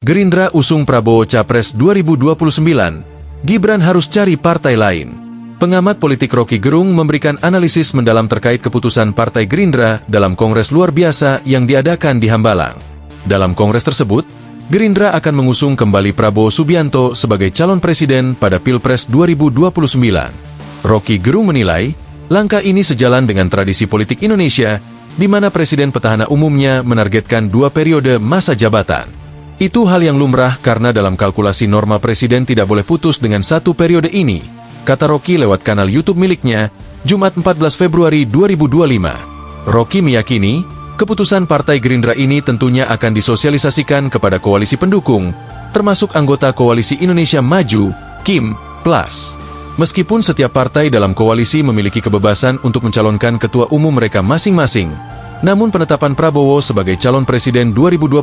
Gerindra usung Prabowo Capres 2029, Gibran harus cari partai lain. Pengamat politik Rocky Gerung memberikan analisis mendalam terkait keputusan Partai Gerindra dalam Kongres luar biasa yang diadakan di Hambalang. Dalam kongres tersebut, Gerindra akan mengusung kembali Prabowo Subianto sebagai calon presiden pada Pilpres 2029. Rocky Gerung menilai, langkah ini sejalan dengan tradisi politik Indonesia, di mana presiden petahana umumnya menargetkan 2 periode masa jabatan. Itu hal yang lumrah karena dalam kalkulasi norma presiden tidak boleh putus dengan 1 periode ini, kata Rocky lewat kanal YouTube miliknya, Jumat 14 Februari 2025. Rocky meyakini, keputusan Partai Gerindra ini tentunya akan disosialisasikan kepada koalisi pendukung, termasuk anggota Koalisi Indonesia Maju, KIM, Plus. Meskipun setiap partai dalam koalisi memiliki kebebasan untuk mencalonkan ketua umum mereka masing-masing, namun penetapan Prabowo sebagai calon presiden 2029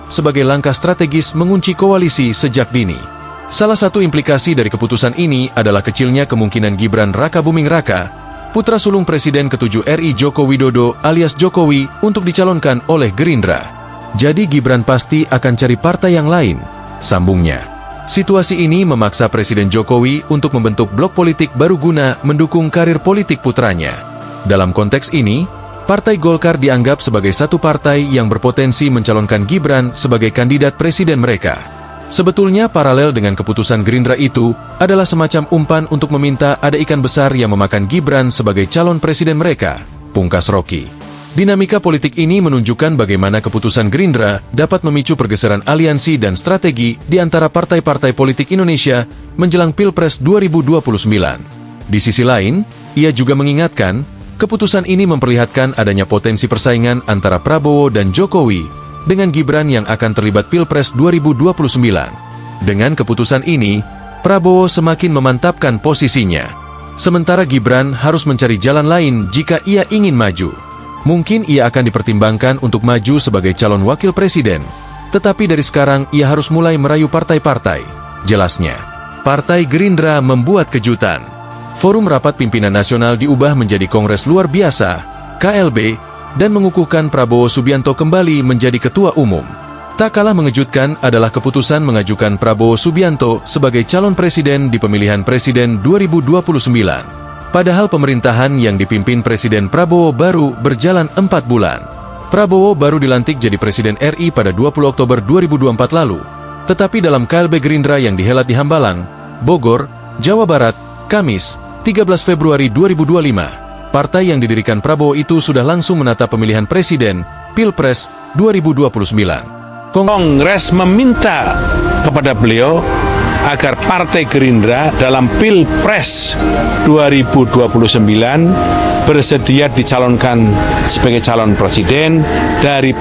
sebagai langkah strategis mengunci koalisi sejak dini. Salah satu implikasi dari keputusan ini adalah kecilnya kemungkinan Gibran Rakabuming Raka, putra sulung Presiden ke-7 RI Joko Widodo alias Jokowi, untuk dicalonkan oleh Gerindra. Jadi Gibran pasti akan cari partai yang lain, sambungnya. Situasi ini memaksa Presiden Jokowi untuk membentuk blok politik baru guna mendukung karir politik putranya. Dalam konteks ini, Partai Golkar dianggap sebagai satu partai yang berpotensi mencalonkan Gibran sebagai kandidat presiden mereka. Sebetulnya paralel dengan keputusan Gerindra itu adalah semacam umpan untuk meminta ada ikan besar yang memakan Gibran sebagai calon presiden mereka, pungkas Rocky. Dinamika politik ini menunjukkan bagaimana keputusan Gerindra dapat memicu pergeseran aliansi dan strategi di antara partai-partai politik Indonesia menjelang Pilpres 2029. Di sisi lain, ia juga mengingatkan, keputusan ini memperlihatkan adanya potensi persaingan antara Prabowo dan Jokowi dengan Gibran yang akan terlibat Pilpres 2029. Dengan keputusan ini, Prabowo semakin memantapkan posisinya. Sementara Gibran harus mencari jalan lain jika ia ingin maju. Mungkin ia akan dipertimbangkan untuk maju sebagai calon wakil presiden. Tetapi dari sekarang ia harus mulai merayu partai-partai. Jelasnya, Partai Gerindra membuat kejutan. Forum Rapat Pimpinan Nasional diubah menjadi Kongres Luar Biasa, KLB, dan mengukuhkan Prabowo Subianto kembali menjadi Ketua Umum. Tak kalah mengejutkan adalah keputusan mengajukan Prabowo Subianto sebagai calon presiden di pemilihan presiden 2029. Padahal pemerintahan yang dipimpin Presiden Prabowo baru berjalan 4 bulan. Prabowo baru dilantik jadi Presiden RI pada 20 Oktober 2024 lalu. Tetapi dalam KLB Gerindra yang dihelat di Hambalang, Bogor, Jawa Barat, Kamis, 13 Februari 2025, partai yang didirikan Prabowo itu sudah langsung menata pemilihan presiden, Pilpres 2029. Kongres meminta kepada beliau agar Partai Gerindra dalam Pilpres 2029 bersedia dicalonkan sebagai calon presiden dari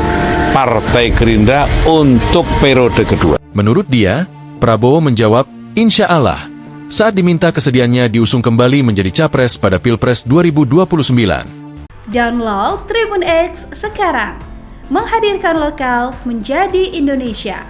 Partai Gerindra untuk periode kedua. Menurut dia, Prabowo menjawab, "Insya Allah," saat diminta kesediaannya diusung kembali menjadi capres pada Pilpres 2029. Download Tribun X sekarang, menghadirkan lokal menjadi Indonesia.